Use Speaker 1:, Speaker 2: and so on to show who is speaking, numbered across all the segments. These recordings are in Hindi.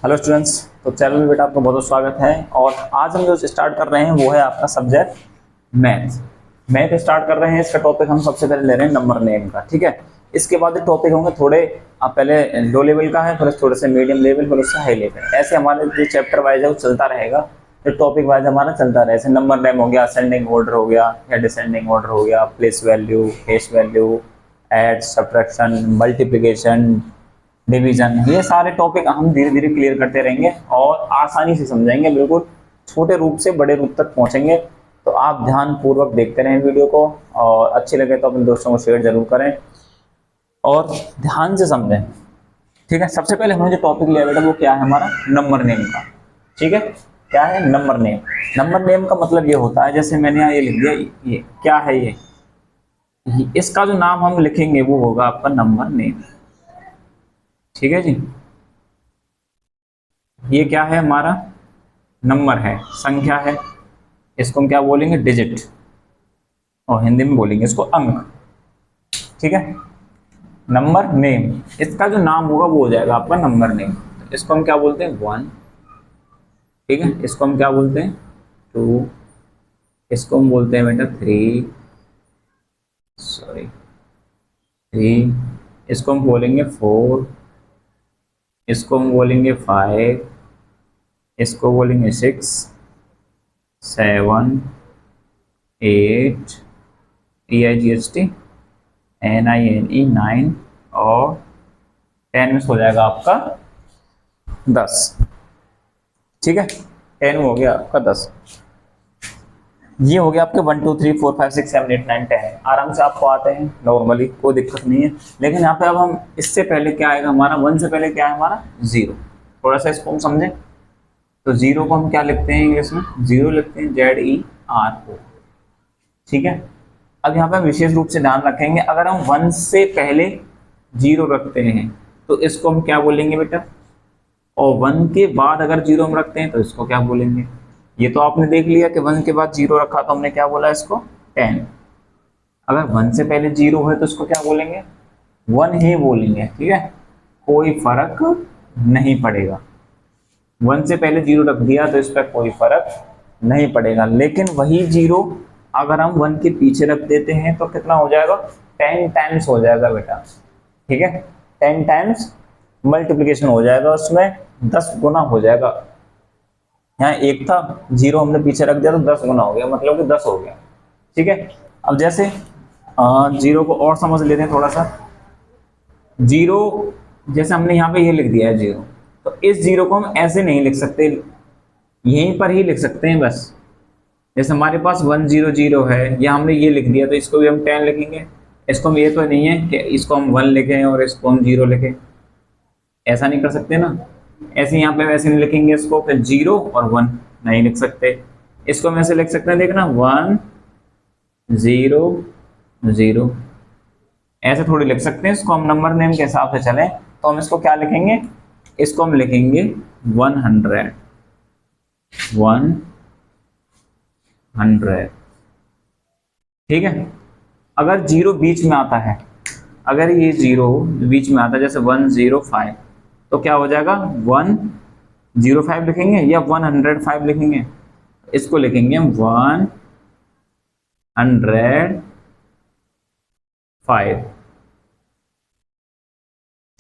Speaker 1: Hello students. तो चैनल में बेटा आपका बहुत बहुत स्वागत है। और आज हम जो स्टार्ट कर रहे हैं वो है आपका सब्जेक्ट मैथ। मैथ स्टार्ट कर रहे हैं। इसका टॉपिक हम सबसे पहले ले रहे हैं नंबर नेम का, ठीक है। इसके बाद टॉपिक होंगे थोड़े आप पहले लो लेवल का है, फिर थोड़े से मीडियम लेवल, फिर उससे हाई लेवल। ऐसे हमारे जो चैप्टर वाइज है वो चलता रहेगा, जो टॉपिक वाइज हमारा चलता रहे। जैसे नंबर नेम हो गया, असेंडिंग ऑर्डर हो गया या डिसेंडिंग ऑर्डर हो गया, place value, face value, add, subtraction, multiplication, division, ये सारे टॉपिक हम धीरे धीरे क्लियर करते रहेंगे और आसानी से समझेंगे, बिल्कुल छोटे रूप से बड़े रूप तक पहुंचेंगे। तो आप ध्यान पूर्वक देखते रहें वीडियो को, और अच्छी लगे तो अपने दोस्तों को शेयर जरूर करें और ध्यान से समझें, ठीक है। सबसे पहले हमने जो टॉपिक लिया बेटा वो क्या है हमारा, नंबर नेम का, ठीक है। क्या है नंबर नेम? नंबर नेम का मतलब ये होता है, जैसे मैंने यहाँ ये लिख दिया, ये क्या है, ये इसका जो नाम हम लिखेंगे वो होगा आपका नंबर नेम, ठीक है जी। ये क्या है हमारा, नंबर है, संख्या है। इसको हम क्या बोलेंगे, डिजिट, और हिंदी में बोलेंगे इसको अंक, ठीक है। नंबर नेम, इसका जो नाम होगा वो हो जाएगा आपका नंबर नेम। इसको हम क्या बोलते हैं, वन, ठीक है। इसको हम क्या बोलते हैं, टू। इसको हम बोलते हैं बेटा थ्री, सॉरी थ्री। इसको हम बोलेंगे फोर। इसको हम बोलेंगे फाइव। इसको बोलेंगे six, seven, eight, EIGHT, NINE, nine, और 10 में हो जाएगा आपका 10, ठीक है। 10 हो गया आपका 10। ये हो गया आपके 1 2 3 4 5 6 7 8 9 10, आराम से आपको आते हैं नॉर्मली, कोई दिक्कत नहीं है। लेकिन यहाँ पे अब हम इससे पहले क्या आएगा हमारा, 1 से पहले क्या है हमारा, जीरो। थोड़ा सा इसको हम समझें तो जीरो को हम क्या लिखते हैं इंग्लिश में, जीरो लिखते हैं ZERO, ठीक है। अब यहाँ पे हम विशेष रूप से ध्यान रखेंगे, अगर हम 1 से पहले जीरो रखते हैं तो इसको हम क्या बोलेंगे बेटा, और 1 के बाद अगर जीरो हम रखते हैं तो इसको क्या बोलेंगे। ये तो आपने देख लिया कि 1 के बाद जीरो रखा तो हमने क्या बोला इसको, 10। अगर 1 से पहले जीरो है तो इसको क्या बोलेंगे, 1 ही बोलेंगे, ठीक है। कोई फर्क नहीं पड़ेगा, 1 से पहले जीरो रख दिया तो इस पर कोई फर्क नहीं पड़ेगा। लेकिन वही जीरो अगर हम 1 के पीछे रख देते हैं तो कितना हो जाएगा, 10 टाइम्स हो जाएगा बेटा, ठीक है। 10 टाइम्स मल्टीप्लिकेशन हो जाएगा, उसमें 10 गुना हो जाएगा। यहाँ एक था, जीरो हमने पीछे रख दिया तो 10 गुना हो गया, मतलब कि 10 हो गया, ठीक है। अब जैसे जीरो को और समझ लेते हैं थोड़ा सा। जीरो, जैसे हमने यहाँ पे ये लिख दिया है जीरो, तो इस जीरो को हम ऐसे नहीं लिख सकते, यहीं पर ही लिख सकते हैं बस। जैसे हमारे पास 100 है, या हमने ये लिख दिया तो इसको भी हम 10 लिखेंगे। इसको हम, ये तो नहीं है कि इसको हम 1 लिखें और इसको हम 0 लिखें, ऐसा नहीं कर सकते ना। ऐसे यहाँ पे वैसे नहीं लिखेंगे इसको, फिर 0 और 1 नहीं लिख सकते। इसको हम ऐसे लिख सकते हैं, देखना 1 0 0, ऐसे थोड़ी लिख सकते हैं इसको। हम नंबर नेम के हिसाब से चलें तो हम इसको क्या लिखेंगे, इसको हम लिखेंगे 100, 100, ठीक है। अगर जीरो बीच में आता है, अगर ये जीरो बीच में आता है जैसे 105, तो क्या हो जाएगा, 105 लिखेंगे या 105 लिखेंगे, इसको लिखेंगे 105,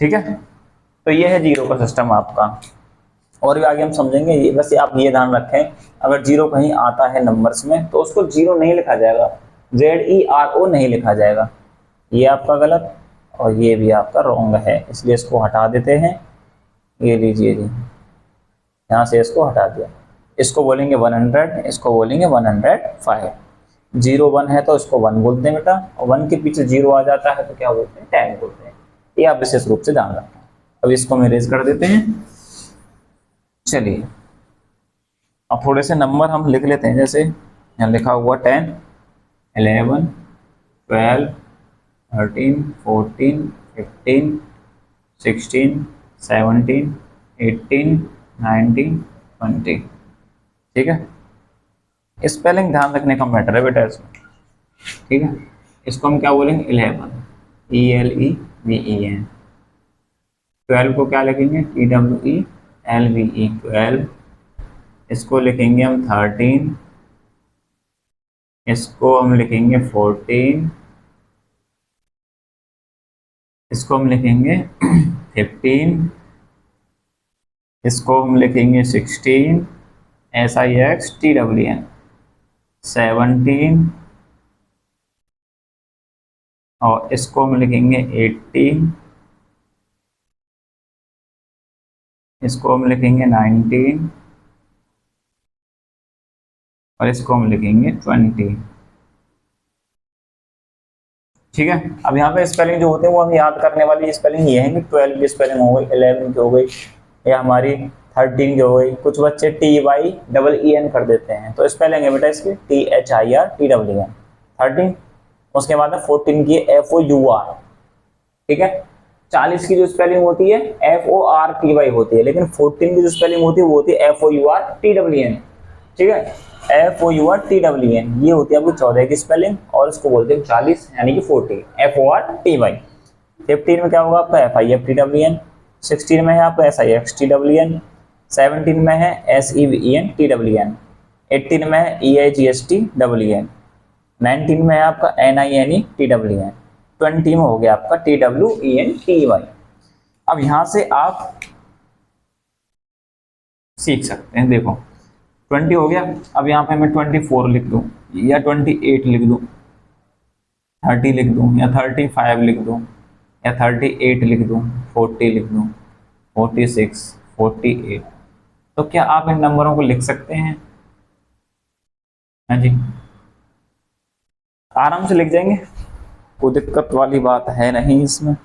Speaker 1: ठीक है। तो ये है जीरो का सिस्टम आपका, और भी आगे हम समझेंगे। ये बस आप ये ध्यान रखें, अगर जीरो कहीं आता है नंबर्स में तो उसको जीरो नहीं लिखा जाएगा, ZERO नहीं लिखा जाएगा। ये आपका गलत और ये भी आपका रॉन्ग है, इसलिए इसको हटा देते हैं। ये लीजिए जी, यहाँ से इसको हटा दिया। इसको बोलेंगे 100, इसको बोलेंगे 105। 0 1 है तो इसको 1 बोलते हैं बेटा, और 1 के पीछे 0 आ जाता है तो क्या बोलते हैं, 10 बोलते हैं। ये आप विशेष रूप से ध्यान रखें। अब इसको हम इरेज कर देते हैं। चलिए अब थोड़े से नंबर हम लिख लेते हैं, जैसे यहाँ लिखा हुआ 10, 11, 12, 13, 14, 15, 16, 17, 18, 19, 20, ठीक है। स्पेलिंग ध्यान रखने का मैटर है बेटा इसमें, ठीक है। इसको हम क्या बोलेंगे, 11, ELEVEN। 12 को क्या लिखेंगे, TWELVE। LVE 12, इसको लिखेंगे हम 13, इसको हम लिखेंगे 14, इसको हम लिखेंगे 15, इसको हम लिखेंगे 16, SIXTWN 17, और इसको हम लिखेंगे 18, इसको हम लिखेंगे 19, और इसको हम लिखेंगे 20। ठीक है, अब यहाँ पे स्पेलिंग जो होते हैं वो हम याद करने वाली स्पेलिंग ये है कि 12 की स्पेलिंग हो गई, 11 की हो गई, या हमारी 13 की हो गई। कुछ बच्चे TYEEN कर देते हैं, तो स्पेलिंग है बेटा इसकी THIRTWN 13। उसके बाद 14 की FOUR। ठीक है, 40 की जो स्पेलिंग होती है FORTY होती है, लेकिन 14 की जो स्पेलिंग होती है वो होती है FOURTWN। ठीक है, FOURTWN ये होती है आपकी 14 की स्पेलिंग, और इसको बोलते हैं 40 यानी कि 40 FORTY। 15 में क्या होगा आपका FIFTWN, 16 में है आपका SIXTWN, 17 में है SEVENTWN, 18 में है EIGSTWN, 19 में है आपका NINETWN, 20 में हो गया आपका TWENTY। अब यहां से आप सीख सकते हैं, देखो 20 हो गया। अब यहाँ पे मैं 24 लिख दूं, या 28 लिख दूं, 30 लिख दूं, या 35 लिख दूं, या 38 लिख दूं, 40 लिख दूं, 46, 48। तो क्या आप इन नंबरों को लिख सकते हैं? हाँ जी, आराम से लिख जाएंगे, कोई दिक्कत वाली बात है नहीं इसमें,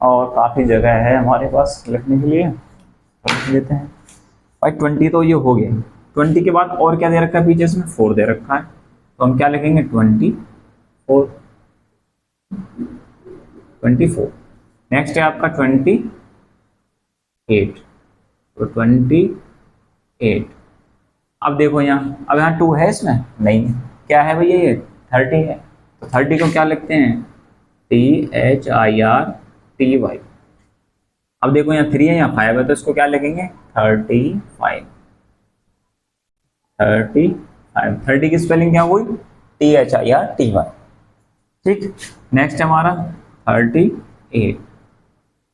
Speaker 1: और काफ़ी जगह है हमारे पास लिखने के लिए, तो लिख लेते हैं भाई। 20 तो ये हो गया। 20 के बाद और क्या दे रखा है पीछे इसमें? 4 दे रखा है, तो हम क्या लिखेंगे? 24। नेक्स्ट है आपका 28, तो 28। अब देखो यहाँ, अब यहाँ 2 है इसमें? नहीं, क्या है भैया? ये 30 है, तो 30 को क्या लिखते हैं? THIRTY। अब देखो यहाँ 3 है, यहाँ 5 है, तो इसको क्या लिखेंगे? 35। 30 की स्पेलिंग क्या हुई? THIRTY। ठीक, नेक्स्ट हमारा 38,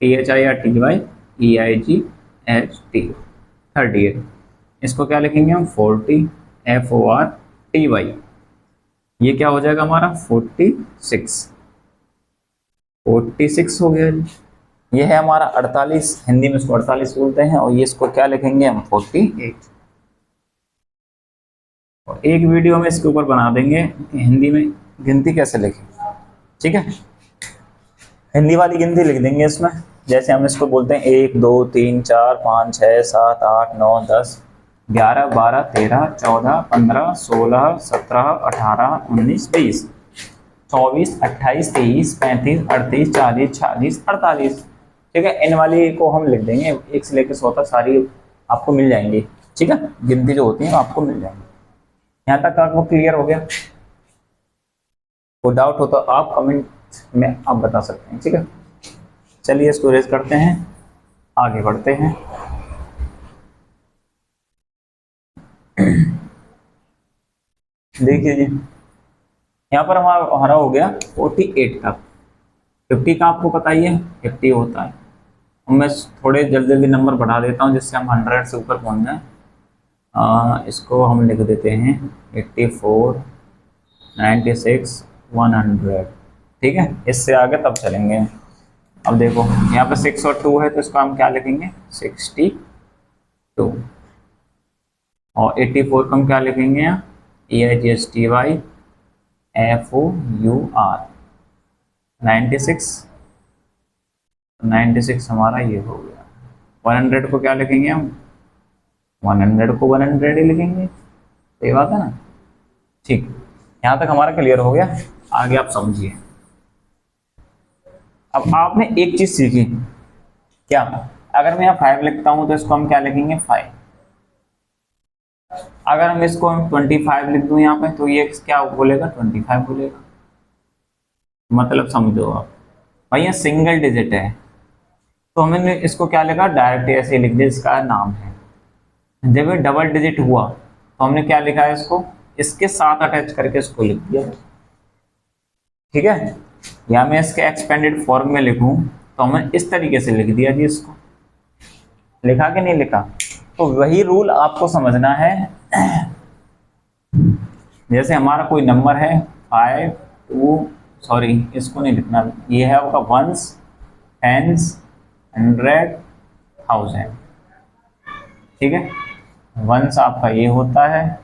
Speaker 1: THIRTY EIGHT 38। इसको क्या लिखेंगे हम? 40 FORTY। ये क्या हो जाएगा हमारा? 46 हो गया जी। ये है हमारा 48, हिंदी में इसको 48 बोलते हैं, और ये इसको क्या लिखेंगे हम? 48। और एक वीडियो में इसके ऊपर बना देंगे हिंदी में गिनती कैसे लिखें। ठीक है, हिंदी वाली गिनती लिख देंगे इसमें, जैसे हम इसको बोलते हैं 1 2 3 4 5 6 7 8 9 10 11 12 13 14 15 16 17 18 19 20 24 28 23 35 38 40 46 48। ठीक है, इन वाली को हम लिख देंगे, 1 से लेकर 100 तक सारी आपको मिल जाएंगी। ठीक है, गिनती जो होती है आपको मिल जाएंगी। यहाँ तक आपको क्लियर हो गया? कोई डाउट हो तो आप कमेंट में आप बता सकते हैं। ठीक है, चलिए इसको रेज करते हैं, आगे बढ़ते हैं। देखिए जी, यहाँ पर हमारा हो गया 48 तक। 50 का आपको पता ही है 50 होता है। मैं थोड़े जल्दी नंबर बढ़ा देता हूँ जिससे हम 100 से ऊपर पहुँच जाए। इसको हम लिख देते हैं 84 96 100। ठीक है, इससे आगे तब चलेंगे। अब देखो यहाँ पे 6 और 2 है, तो इसको हम क्या लिखेंगे? 62। और 84 को हम क्या लिखेंगे? EIGHTY FOUR। 96 हमारा ये हो गया। 100 को क्या लिखेंगे हम? 100 को 100 ही लिखेंगे, सही बात है ना? ठीक, यहाँ तक हमारा क्लियर हो गया, आगे आप समझिए। अब आपने एक चीज सीखी क्या? अगर मैं यहाँ 5 लिखता हूं तो इसको हम क्या लिखेंगे? 5। अगर हम इसको 25 लिख दूं यहाँ पे, तो ये क्या बोलेगा? 25 बोलेगा। मतलब समझो आप, भाई ये सिंगल डिजिट है, तो हमने इसको क्या लिखा, डायरेक्ट ऐसे लिख दिया इसका नाम है। जब ये डबल डिजिट हुआ तो हमने क्या लिखा है इसको, इसके साथ अटैच करके इसको लिख दिया। ठीक है, या मैं इसके एक्सपेंडेड फॉर्म में लिखूं तो हमने इस तरीके से लिख दिया जी इसको। लिखा कि नहीं लिखा? तो वही रूल आपको समझना है। जैसे हमारा कोई नंबर है 5 2, सॉरी इसको नहीं लिखना, ये है आपका वंस, टेंस, 100, 1000। ठीक है, वंस आपका ये होता है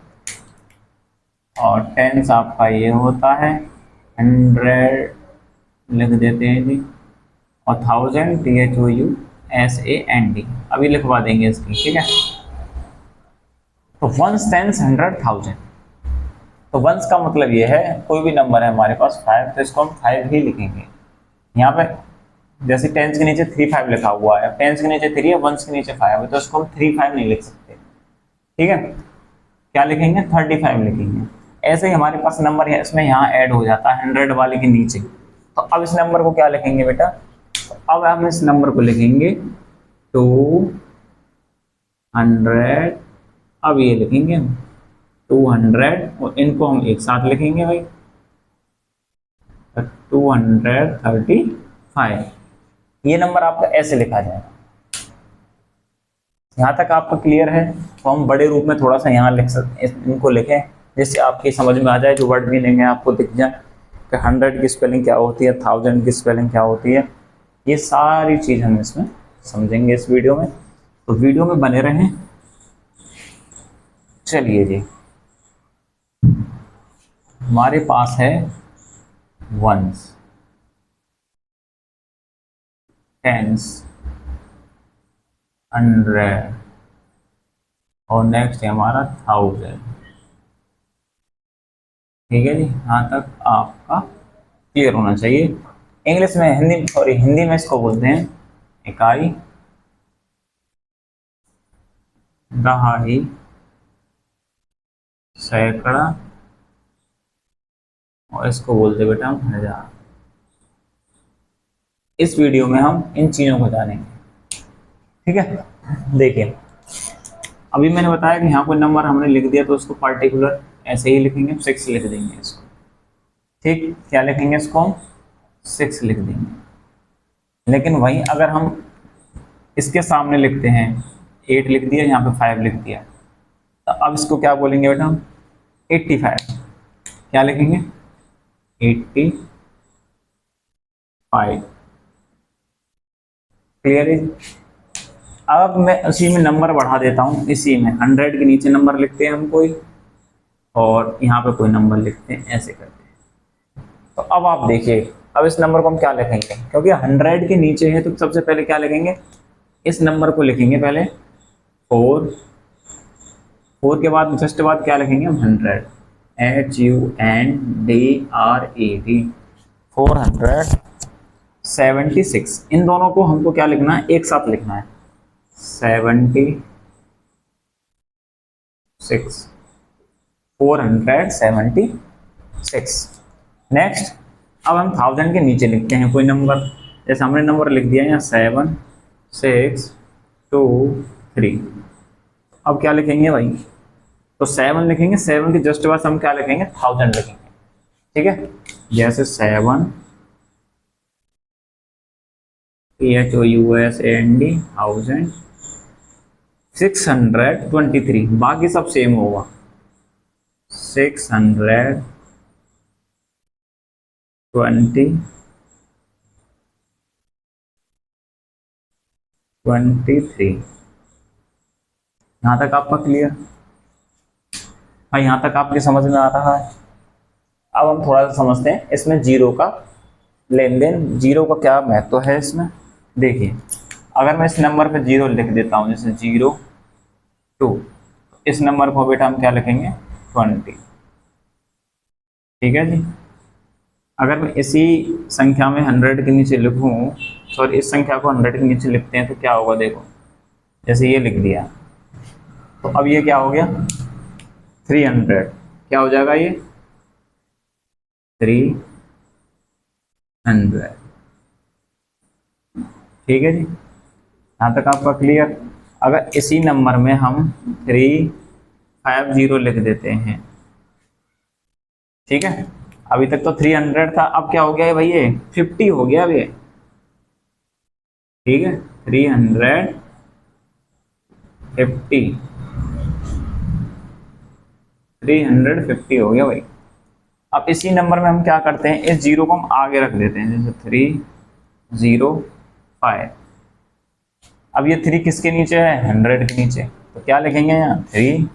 Speaker 1: और टेंस आपका ये होता है, 100 लिख देते हैं जी, और 1000 THOUSAND अभी लिखवा देंगे इसकी। ठीक है, तो वंस, टेंस, 100, 1000। तो वंस का मतलब ये है कोई भी नंबर है हमारे पास 5, तो इसको हम 5 ही लिखेंगे। यहाँ पे जैसे टेंस के नीचे 3 5 लिखा हुआ है, टेंस के नीचे 3 है, वंस के नीचे 5 है, तो इसको हम 3 5 नहीं लिख सकते। ठीक है, क्या लिखेंगे, 35 लिखेंगे। ऐसे ही हमारे पास नंबर है, इसमें यहाँ ऐड हो जाता है 100 वाले के नीचे। तो अब इस नंबर को क्या लिखेंगे बेटा, अब हम इस नंबर को लिखेंगे 200। अब ये लिखेंगे 200 और इनको हम एक साथ लिखेंगे भाई, 235। ये नंबर आपका ऐसे लिखा जाएगा। यहाँ तक आपका क्लियर है? तो हम बड़े रूप में थोड़ा सा यहाँ लिख सकते, इनको लिखें जिससे आपकी समझ में आ जाए, जो वर्ड मीनिंग है आपको दिख जाए कि 100 की स्पेलिंग क्या होती है, 1000 की स्पेलिंग क्या होती है। ये सारी चीज़ हम इसमें समझेंगे इस वीडियो में, तो वीडियो में बने रहें। चलिए जी, हमारे पास है वंस, टेंस, 100 और नेक्स्ट है हमारा 1000। ठीक है जी, यहाँ तक आपका क्लियर होना चाहिए। इंग्लिश में, हिंदी में इसको बोलते हैं इकाई, दहाई, सैकड़ा, और इसको बोलते बेटा हम 1000। इस वीडियो में हम इन चीज़ों को जानेंगे। ठीक है, देखिए अभी मैंने बताया कि यहाँ कोई नंबर हमने लिख दिया तो उसको पार्टिकुलर ऐसे ही लिखेंगे, 6 लिख देंगे इसको। ठीक, क्या लिखेंगे इसको हम, 6 लिख देंगे। लेकिन वहीं अगर हम इसके सामने लिखते हैं, 8 लिख दिया, यहाँ पे 5 लिख दिया, तो अब इसको क्या बोलेंगे बेटा हम, 85। क्या लिखेंगे, 85। क्लियर है? अब मैं उसी में नंबर बढ़ा देता हूँ, इसी में 100 के नीचे नंबर लिखते हैं हम कोई, और यहाँ पे कोई नंबर लिखते हैं, ऐसे करते हैं। तो अब आप देखिए, अब इस नंबर को हम क्या लिखेंगे, क्योंकि 100 के नीचे है तो सबसे पहले क्या लिखेंगे, इस नंबर को लिखेंगे पहले 4, 4 के बाद जस्ट बाद क्या लिखेंगे हम, 100, HUNDRED, 476। इन दोनों को हमको क्या लिखना है, एक साथ लिखना है, 76, 476। नेक्स्ट, अब हम 1000 के नीचे लिखते हैं कोई नंबर, जैसे हमने नंबर लिख दिया यहाँ 7 6 2 3। अब क्या लिखेंगे भाई, तो 7 लिखेंगे, 7 के जस्ट बाद हम क्या लिखेंगे, 1000 लिखेंगे। ठीक है, जैसे 7 THOUSAND 1000, 623, बाकी सब सेम होगा, 623। यहाँ तक आपका क्लियर? हाँ, यहाँ तक आपकी समझ में आ रहा है? अब हम थोड़ा सा समझते हैं इसमें जीरो का लेन देन, जीरो का क्या महत्व है इसमें। देखिए, अगर मैं इस नंबर पे जीरो लिख देता हूँ, जैसे 02, इस नंबर को बेटा हम क्या लिखेंगे, 20। ठीक है जी, अगर मैं इसी संख्या में 100 के नीचे लिखूँ, सॉरी इस संख्या को 100 के नीचे लिखते हैं तो क्या होगा, देखो जैसे ये लिख दिया, तो अब ये क्या हो गया, 300। क्या हो जाएगा ये, 300। ठीक है जी, यहाँ तक आपका क्लियर। अगर इसी नंबर में हम 350 लिख देते हैं, ठीक है, अभी तक तो 300 था, अब क्या हो गया है भाई, ये 50 हो गया अब ये, ठीक है, 350, 350 हो गया भाई। अब इसी नंबर में हम क्या करते हैं, इस जीरो को हम आगे रख देते हैं, जैसे 305। अब ये 3 किसके नीचे है, 100 के नीचे, तो क्या लिखेंगे यहाँ 300,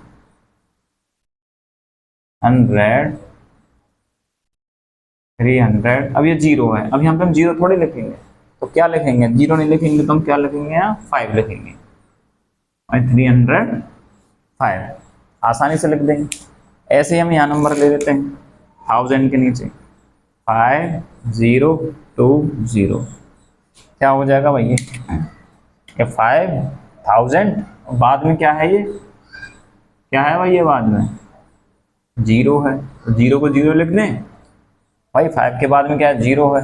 Speaker 1: 300। अब ये जीरो है, अब यहाँ पे हम जीरो थोड़ी लिखेंगे, तो क्या लिखेंगे, जीरो नहीं लिखेंगे तो हम क्या लिखेंगे यहाँ 5 लिखेंगे, और 305 आसानी से लिख देंगे। ऐसे ही हम यहाँ नंबर ले लेते हैं 1000 के नीचे 5020, क्या हो जाएगा भाई ये 5000, बाद में क्या है, ये क्या है भाई, ये बाद में जीरो है, तो जीरो को जीरो लिख दें भाई, 5 के बाद में क्या है, जीरो है,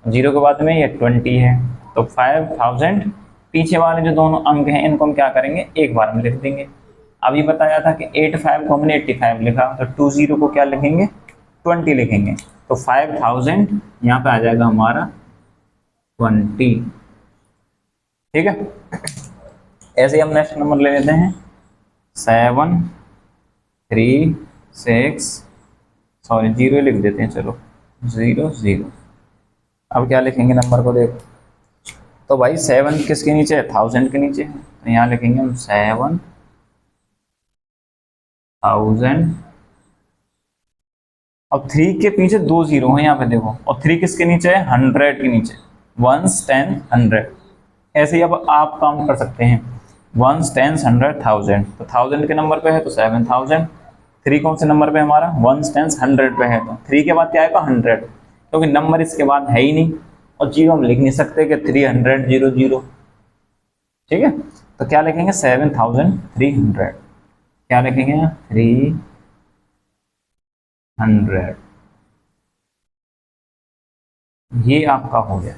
Speaker 1: जीरो के बाद में ये 20 है, तो 5000 पीछे वाले जो दोनों अंक हैं इनको हम क्या करेंगे, एक बार में लिख देंगे। अभी बताया था कि 85 को हमने 85 लिखा, तो 20 को क्या लिखेंगे, 20 लिखेंगे, तो 5000 यहाँ पे आ जाएगा हमारा 20, ठीक है। ऐसे ही हम नेक्स्ट नंबर ले लेते हैं 736, सॉरी जीरो लिख देते हैं, चलो 00। अब क्या लिखेंगे नंबर को देखो, तो भाई 7 किसके नीचे है, 1000 के नीचे है, तो यहाँ लिखेंगे हम 7000। अब 3 के पीछे 2 जीरो हैं यहाँ पे देखो, और 3 किसके नीचे है, 100 के नीचे, 1 10 100। ऐसे ही अब आप काउंट कर सकते हैं 1 10 100 1000, तो 1000 के नंबर पे है तो 7000। 3 कौन से नंबर पे हमारा, 1 10 100 पे है, तो 3 के बाद क्या आएगा 100, क्योंकि नंबर इसके बाद है ही नहीं, और जीरो हम लिख नहीं सकते कि 300 ठीक है, तो क्या लिखेंगे 7300, क्या लिखेंगे 300, ये आपका हो गया,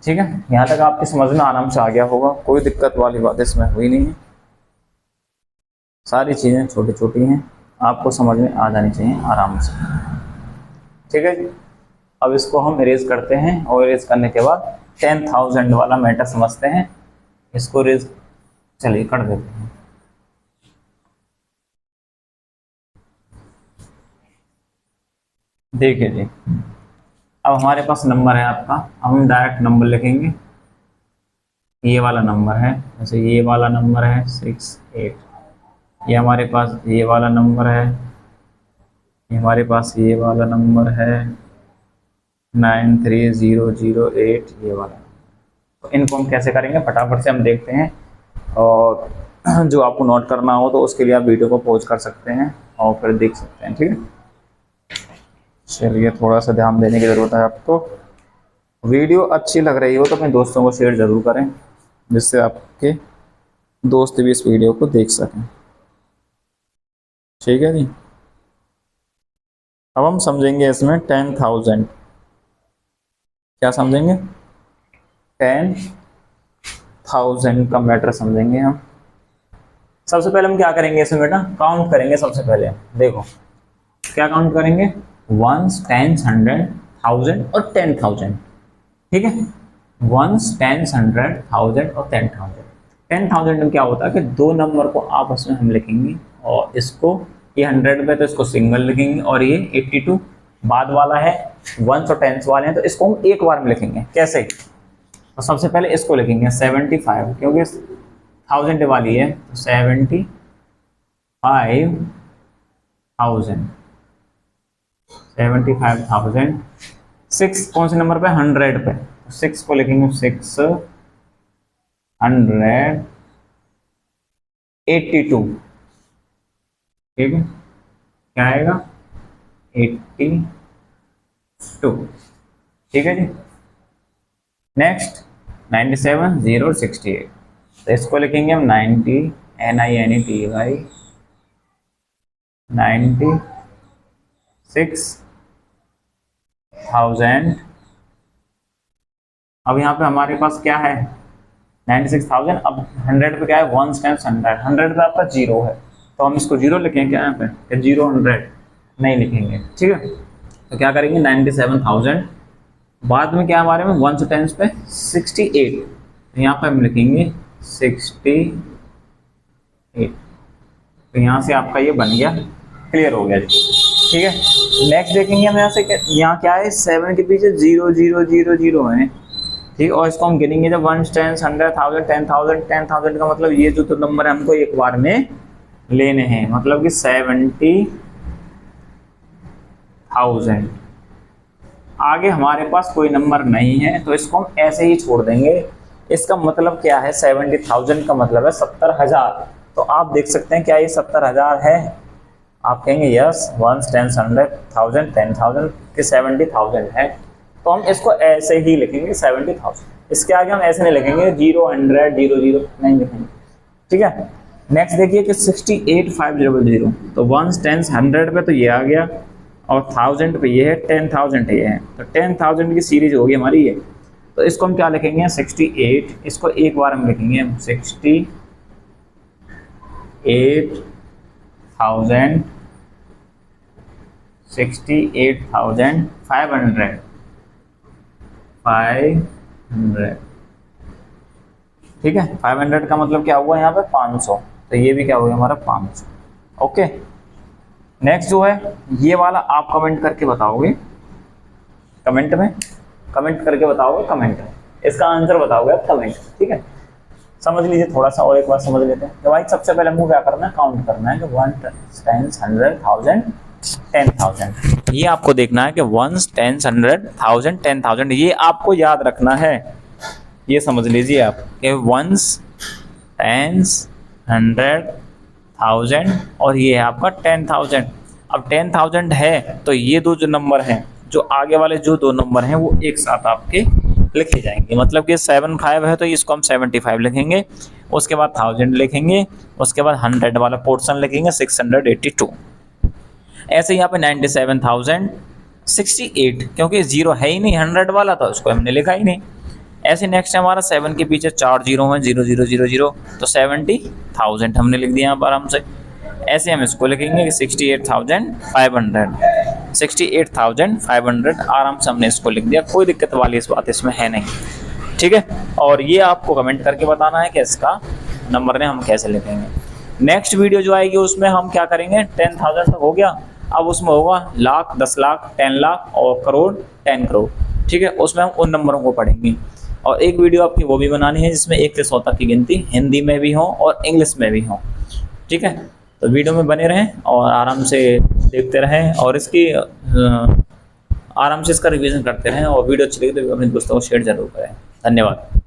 Speaker 1: ठीक है। यहाँ तक आपकी समझ में आराम से आ गया होगा, कोई दिक्कत वाली बात इसमें हुई नहीं है, सारी चीज़ें छोटी छोटी हैं, आपको समझ में आ जानी चाहिए आराम से, ठीक है जी। अब इसको हम इरेज करते हैं, और इरेज करने के बाद 10,000 वाला मैटर समझते हैं, इसको इरेज चलिए कर देते हैं। देखिए जी, अब हमारे पास नंबर है आपका, हम डायरेक्ट नंबर लिखेंगे, ये वाला नंबर है, जैसे ये वाला नंबर है 68, ये हमारे पास ये वाला नंबर है, ये हमारे पास ये वाला नंबर है 93008, ये वाला। तो इनको हम कैसे करेंगे फटाफट से हम देखते हैं, और जो आपको नोट करना हो तो उसके लिए आप वीडियो को पॉज कर सकते हैं और फिर देख सकते हैं, ठीक है। चलिए, थोड़ा सा ध्यान देने की ज़रूरत है आपको। वीडियो अच्छी लग रही हो तो अपने दोस्तों को शेयर ज़रूर करें, जिससे आपके दोस्त भी इस वीडियो को देख सकें, ठीक है जी। अब हम समझेंगे इसमें 10,000, क्या समझेंगे, 10,000 का मैटर समझेंगे हम। सबसे पहले हम क्या करेंगे इसमें बेटा, काउंट करेंगे। सबसे पहले देखो क्या काउंट करेंगे, 1 10 100 1000 और 10,000, ठीक है, 1 10 100 1000 और 10,000। 10,000 में क्या होता है कि दो नंबर को आपस में हम लिखेंगे, और इसको ये 100 पे तो इसको सिंगल लिखेंगे, और ये 82 बाद वाला है, 1s और 10s वाले हैं, तो इसको हम एक बार में लिखेंगे। कैसे, तो सबसे पहले इसको लिखेंगे 75, क्योंकि 1000 वाली है, तो 75,000, 75,000। 6 कौन से नंबर पे, 100 पे, 6 को लिखेंगे 682, ठीक है, क्या आएगा 82, ठीक है जी। नेक्स्ट 97,068, तो इसको लिखेंगे हम 90 NINETY 96,000 अब यहाँ पे हमारे पास क्या है 96,000। अब 100 पे क्या है 1 टाइम्स 100, 100 पे आपका 0 है तो हम इसको 0 लिखेंगे क्या यहाँ पे, 0 100 नहीं लिखेंगे, ठीक है। तो क्या करेंगे 97,000, बाद में क्या हमारे में 1 से 10 पे 68, तो यहाँ पे हम लिखेंगे 68। तो यहाँ से आपका ये बन गया, क्लियर हो गया जी, ठीक है। नेक्स्ट देखेंगे हम यहाँ से, यहाँ क्या है 7 के पीछे 0 0 0 0 है, ठीक है। और इसको हम गिनेंगे जब 1 10 100 1000 10,000 10,000 का मतलब ये जो तो नंबर है हमको एक बार में लेने हैं, मतलब कि 70,000। आगे हमारे पास कोई नंबर नहीं है तो इसको हम ऐसे ही छोड़ देंगे। इसका मतलब क्या है 70,000 का मतलब है 70,000। तो आप देख सकते हैं क्या ये 70,000 है, आप कहेंगे यस 1 10 100 1000 10,000 के 70,000 है, तो हम इसको ऐसे ही लिखेंगे 70,000। इसके आगे हम ऐसे नहीं लिखेंगे 0 100 0 0 नहीं लिखेंगे, ठीक है। नेक्स्ट देखिए कि 68,500, तो 1 10 100 पे तो ये आ गया और 1000 पे ये है, 10,000 ये है, तो 10,000 की सीरीज होगी हमारी ये। तो इसको हम क्या लिखेंगे 68, इसको एक बार हम लिखेंगे 68,500 ठीक है। 500 का मतलब क्या हुआ यहाँ पे 500, तो ये भी क्या हो गया हमारा 500, ओके। नेक्स्ट जो है ये वाला आप कमेंट करके बताओगे, कमेंट में कमेंट करके बताओगे, कमेंट में इसका आंसर बताओगे आप कमेंट, ठीक है। समझ लीजिए थोड़ा सा और एक बार समझ लेते हैं। तो भाई सबसे पहले हमको क्या करना है, काउंट करना है कि 1 10 100 1000 10,000, ये आपको देखना है कि 1 10 100 1000 10,000, ये आपको याद रखना है। ये समझ लीजिए आप कि 1 10 100 1000 और ये है आपका 10,000। अब 10,000 है तो ये दो जो नंबर हैं, जो आगे वाले जो दो नंबर हैं वो एक साथ आपके लिखे जाएंगे, मतलब कि 75 है तो इसको हम 75 लिखेंगे, उसके बाद 1000 लिखेंगे, उसके बाद 100 वाला पोर्शन लिखेंगे 682। ऐसे यहाँ पे 97,068, क्योंकि 0 है ही नहीं 100 वाला, तो उसको हमने लिखा ही नहीं। ऐसे नेक्स्ट हमारा 7 के पीछे 4 0 हैं 0 0 0 0, तो 70,000 हमने लिख दिया यहाँ पर आराम से। ऐसे हम इसको लिखेंगे कि 68,500 आराम से हमने इसको लिख दिया, कोई दिक्कत वाली इस बात इसमें है नहीं, ठीक है। और ये आपको कमेंट करके बताना है कि इसका नंबर ने हम कैसे लिखेंगे। नेक्स्ट वीडियो जो आएगी उसमें हम क्या करेंगे, 10,000 तक हो गया, अब उसमें होगा लाख 10 लाख 10 लाख और करोड़ 10 करोड़, ठीक है। उसमें हम उन नंबरों को पढ़ेंगे। और एक वीडियो आपकी वो भी बनानी है जिसमें 1 से 100 तक की गिनती हिंदी में भी हो और इंग्लिश में भी हो, ठीक है। तो वीडियो में बने रहें और आराम से देखते रहें और इसकी आराम से इसका रिवीजन करते रहें, और वीडियो अच्छी लगी तो अपने दोस्तों को शेयर जरूर करें। धन्यवाद।